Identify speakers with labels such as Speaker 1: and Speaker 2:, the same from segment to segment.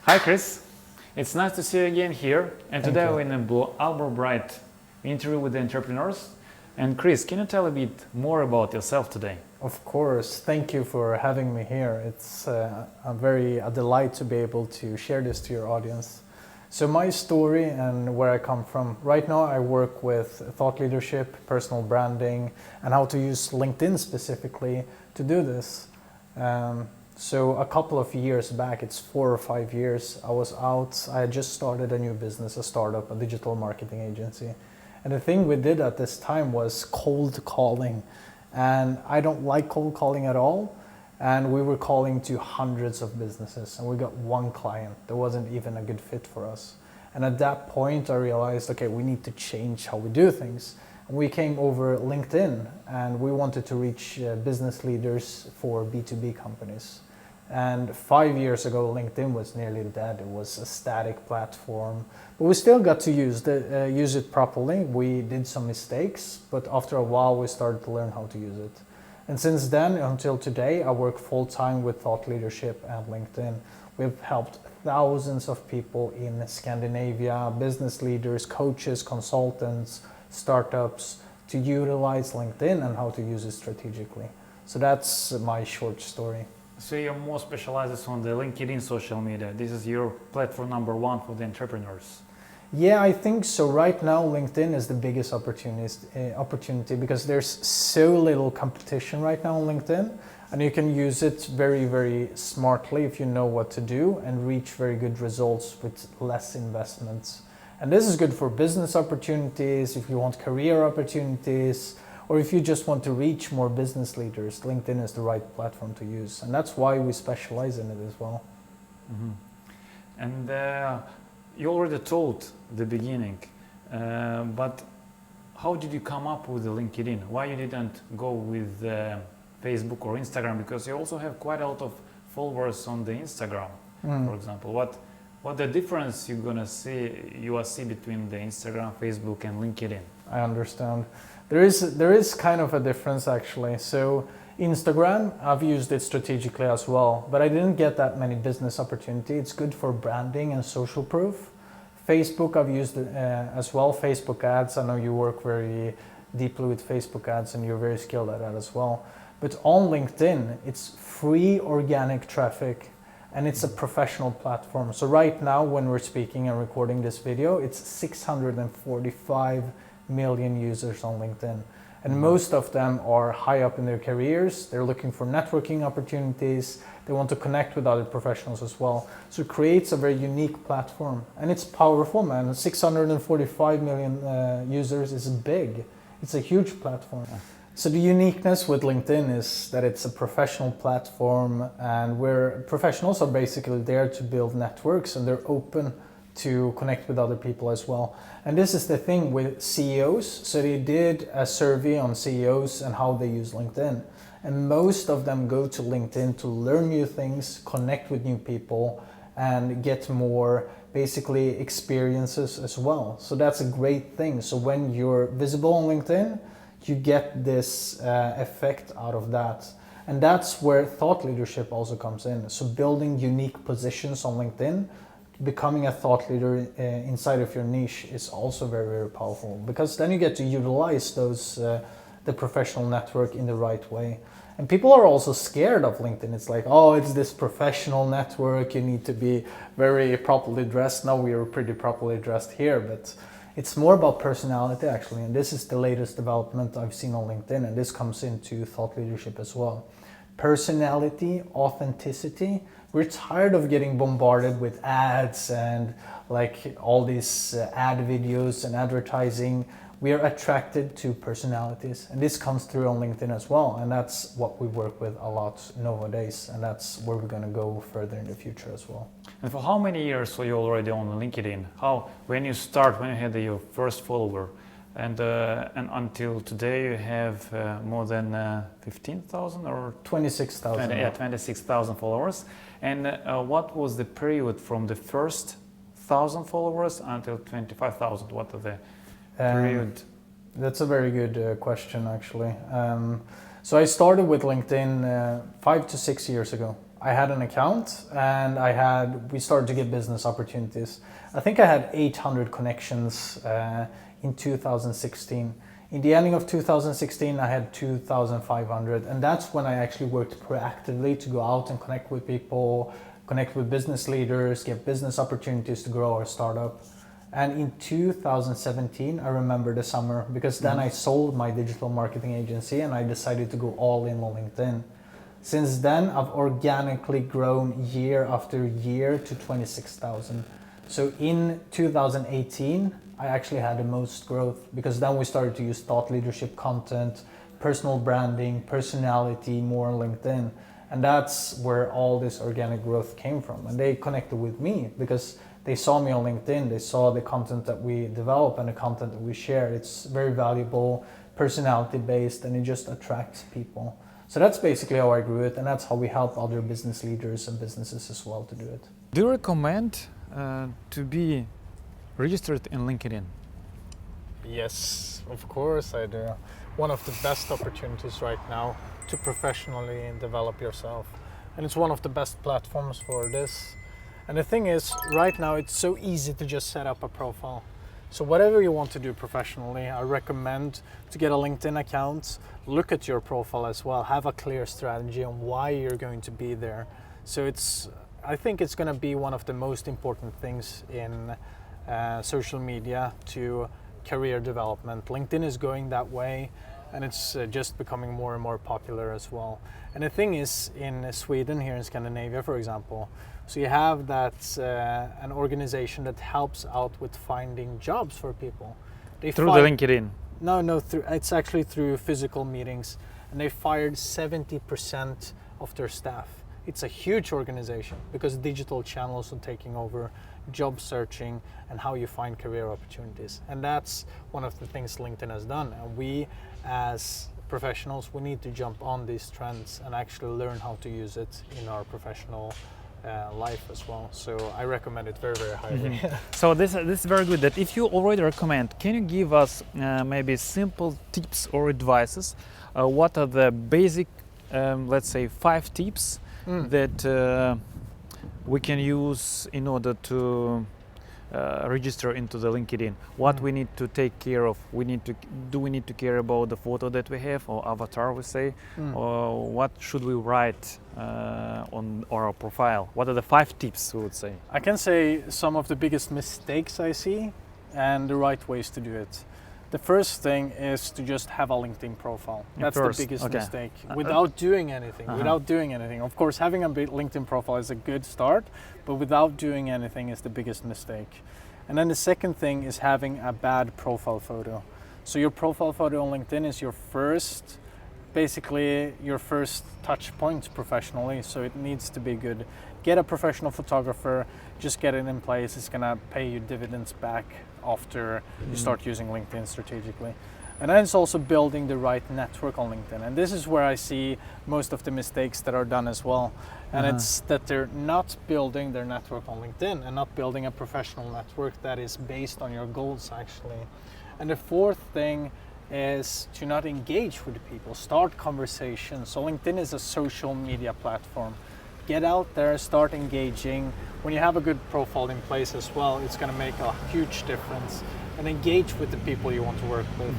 Speaker 1: Hi Chris, it's nice to see you again here, and today we're in a Albright interview with the entrepreneurs. And Chris, can you tell a bit more about yourself today?
Speaker 2: Of course, thank you for having me here. It's a delight to be able to share this to your audience. So my story and where I come from. Right now I work with thought leadership, personal branding, and how to use LinkedIn specifically to do this. So a couple of years back, it's 4 or 5 years, I had just started a new business, a startup, a digital marketing agency. And the thing we did at this time was cold calling. And I don't like cold calling at all. And we were calling to hundreds of businesses and we got one client that wasn't even a good fit for us. And at that point I realized, okay, we need to change how we do things. And we came over LinkedIn and we wanted to reach business leaders for B2B companies. And 5 years ago, LinkedIn was nearly dead. It was a static platform, but we still got to use it properly. We did some mistakes, but after a while, we started to learn how to use it. And since then, until today, I work full-time with thought leadership at LinkedIn. We've helped thousands of people in Scandinavia, business leaders, coaches, consultants, startups, to utilize LinkedIn and how to use it strategically. So that's my short story.
Speaker 1: So you're more specialized on the LinkedIn social media. This is your platform number one for the entrepreneurs.
Speaker 2: Yeah, I think so. Right now, LinkedIn is the biggest opportunity because there's so little competition right now on LinkedIn, and you can use it very, very smartly if you know what to do and reach very good results with less investments. And this is good for business opportunities, if you want career opportunities, or if you just want to reach more business leaders. LinkedIn is the right platform to use, and that's why we specialize in it as well.
Speaker 1: Mm-hmm. And you already told the beginning, but how did you come up with the LinkedIn? Why you didn't go with Facebook or Instagram? Because you also have quite a lot of followers on the Instagram, for example. What the difference you see between the Instagram, Facebook, and LinkedIn?
Speaker 2: I understand. There is kind of a difference actually. So Instagram, I've used it strategically as well, but I didn't get that many business opportunity. It's good for branding and social proof. Facebook, I've used it as well. Facebook ads, I know you work very deeply with Facebook ads and you're very skilled at that as well. But on LinkedIn, it's free organic traffic and it's a professional platform. So right now when we're speaking and recording this video, it's 645 million users on LinkedIn. And most of them are high up in their careers. They're looking for networking opportunities. They want to connect with other professionals as well. So it creates a very unique platform. And it's powerful, man. 645 million users is big. It's a huge platform. So the uniqueness with LinkedIn is that it's a professional platform and where professionals are basically there to build networks and they're open to connect with other people as well. And this is the thing with CEOs. So they did a survey on CEOs and how they use LinkedIn. And most of them go to LinkedIn to learn new things, connect with new people, and get more basically experiences as well. So that's a great thing. So when you're visible on LinkedIn, you get this effect out of that. And that's where thought leadership also comes in. So building unique positions on LinkedIn, becoming a thought leader inside of your niche is also very, very powerful because then you get to utilize the professional network in the right way. And people are also scared of LinkedIn. It's like, oh, it's this professional network. You need to be very properly dressed. Now we are pretty properly dressed here, but it's more about personality actually. And this is the latest development I've seen on LinkedIn. And this comes into thought leadership as well. Personality, authenticity. We're tired of getting bombarded with ads and like all these ad videos and advertising. We are attracted to personalities, and this comes through on LinkedIn as well. And that's what we work with a lot nowadays, and that's where we're going to go further in the future as well.
Speaker 1: And for how many years were you already on LinkedIn? When you had your first follower? And until today you have more than 15,000 or
Speaker 2: 26,000.
Speaker 1: Yeah, 26,000 followers. And what was the period from the first 1,000 followers until 25,000? What are the period?
Speaker 2: That's a very good question actually. So I started with LinkedIn 5 to 6 years ago. I had an account and we started to get business opportunities. I think I had 800 connections in 2016. In the ending of 2016, I had 2,500, and that's when I actually worked proactively to go out and connect with people, connect with business leaders, get business opportunities to grow our startup. And in 2017, I remember the summer, because then I sold my digital marketing agency and I decided to go all in on LinkedIn. Since then, I've organically grown year after year to 26,000. So in 2018, I actually had the most growth, because then we started to use thought leadership content, personal branding, personality more on LinkedIn. And that's where all this organic growth came from. And they connected with me because they saw me on LinkedIn, they saw the content that we develop and the content that we share. It's very valuable, personality based, and it just attracts people. So that's basically how I grew it, and that's how we help other business leaders and businesses as well to do it.
Speaker 1: Do you recommend to be registered in LinkedIn?
Speaker 2: Yes, of course I do. One of the best opportunities right now to professionally develop yourself. And it's one of the best platforms for this. And the thing is, right now it's so easy to just set up a profile. So whatever you want to do professionally, I recommend to get a LinkedIn account, look at your profile as well, have a clear strategy on why you're going to be there. So I think it's going to be one of the most important things in social media to career development. LinkedIn is going that way, and it's just becoming more and more popular as well. And the thing is, in Sweden, here in Scandinavia, for example, so you have that an organization that helps out with finding jobs for people.
Speaker 1: Through the LinkedIn?
Speaker 2: No, it's actually through physical meetings, and they fired 70% of their staff. It's a huge organization because digital channels are taking over job searching and how you find career opportunities. And that's one of the things LinkedIn has done. And we, as professionals, we need to jump on these trends and actually learn how to use it in our professional life as well. So I recommend it very, very highly.
Speaker 1: So this is very good. That if you already recommend, can you give us maybe simple tips or advices? What are the basic, let's say, 5 tips that we can use in order to register into the LinkedIn? What we need to take care of? Do we need to care about the photo that we have, or avatar, we say, or what should we write on our profile? What are the 5 tips, we would say?
Speaker 2: I can say some of the biggest mistakes I see and the right ways to do it. The first thing is to just have a LinkedIn profile. That's the biggest mistake. Without doing anything. Of course, having a LinkedIn profile is a good start, but without doing anything is the biggest mistake. And then the second thing is having a bad profile photo. So your profile photo on LinkedIn is basically your first touch point professionally, so it needs to be good. Get a professional photographer, just get it in place. It's gonna pay you dividends back after you start using LinkedIn strategically. And then it's also building the right network on LinkedIn. And this is where I see most of the mistakes that are done as well. And it's that they're not building their network on LinkedIn and not building a professional network that is based on your goals actually. And the fourth thing is to not engage with people, start conversations. So LinkedIn is a social media platform. Get out there, start engaging. When you have a good profile in place as well, it's going to make a huge difference. And engage with the people you want to work with.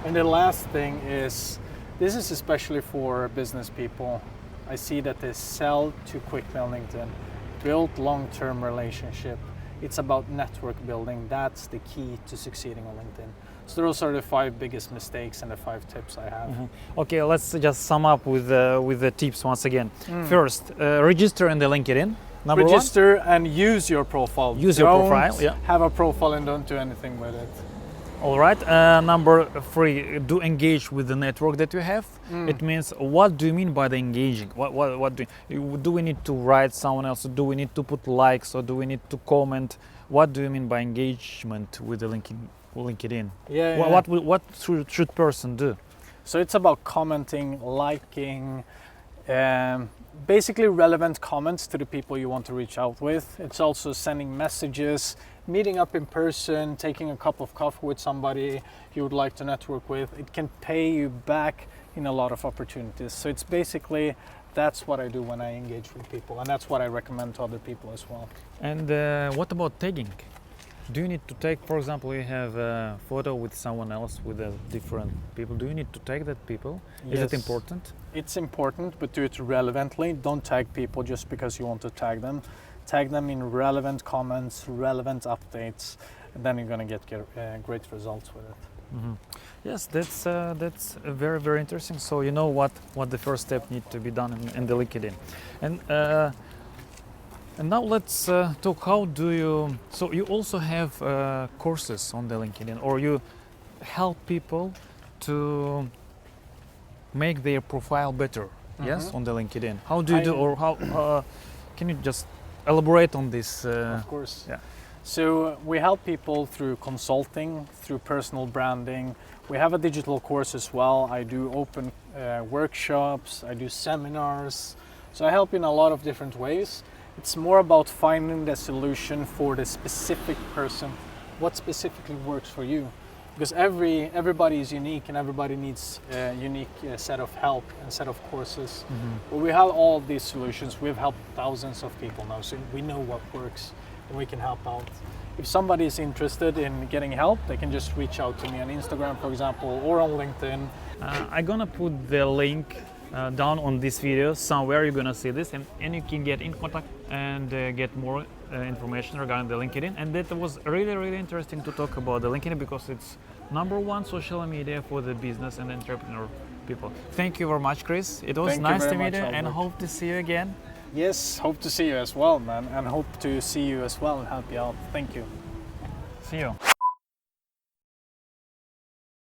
Speaker 2: And the last thing is, this is especially for business people. I see that they sell too quickly on LinkedIn. Build long-term relationship. It's about network building. That's the key to succeeding on LinkedIn. So those are the 5 biggest mistakes and the 5 tips I have.
Speaker 1: Okay, let's just sum up with the tips once again. First, register in the LinkedIn.
Speaker 2: Register and use your profile.
Speaker 1: Use your profile, yeah.
Speaker 2: Have a profile and don't do anything with it.
Speaker 1: All right. Number 3, do engage with the network that you have. It means, what do you mean by the engaging? What do we need to write someone else? Do we need to put likes, or do we need to comment? What do you mean by engagement with the LinkedIn? What should person do?
Speaker 2: So it's about commenting, liking, basically relevant comments to the people you want to reach out with. It's also sending messages, meeting up in person, taking a cup of coffee with somebody you would like to network with. It can pay you back in a lot of opportunities. So it's basically that's what I do when I engage with people, and that's what I recommend to other people as well.
Speaker 1: And what about tagging? Do you need to tag, for example, you have a photo with someone else with a different people. Do you need to tag that people? Is it important?
Speaker 2: It's important, but do it relevantly. Don't tag people just because you want to tag them. Tag them in relevant comments, relevant updates, and then you're going to get great results with it.
Speaker 1: Mm-hmm. Yes, that's very, very interesting. So you know what the first step needs to be done in the LinkedIn. And now let's talk, how do you, so you also have courses on the LinkedIn, or you help people to make their profile better, yes, on the LinkedIn. How do you do, or how, can you just elaborate on this?
Speaker 2: Of course.
Speaker 1: Yeah.
Speaker 2: So we help people through consulting, through personal branding. We have a digital course as well. I do open workshops, I do seminars. So I help in a lot of different ways. It's more about finding the solution for the specific person, what specifically works for you. Because everybody is unique and everybody needs a unique set of help and set of courses. But we have all these solutions. We've helped thousands of people now, so we know what works and we can help out. If somebody is interested in getting help, they can just reach out to me on Instagram, for example, or on LinkedIn.
Speaker 1: I'm gonna put the link down on this video somewhere. You're gonna see this, and you can get in contact and get more information regarding the LinkedIn. And that was really, really interesting to talk about the LinkedIn, because it's #1 social media for the business and entrepreneur people. Thank you very much, Chris. It was nice to meet you, and hope to see you again.
Speaker 2: Yes, hope to see you as well, man, and hope to see you as well and help you out. Thank you.
Speaker 1: See you.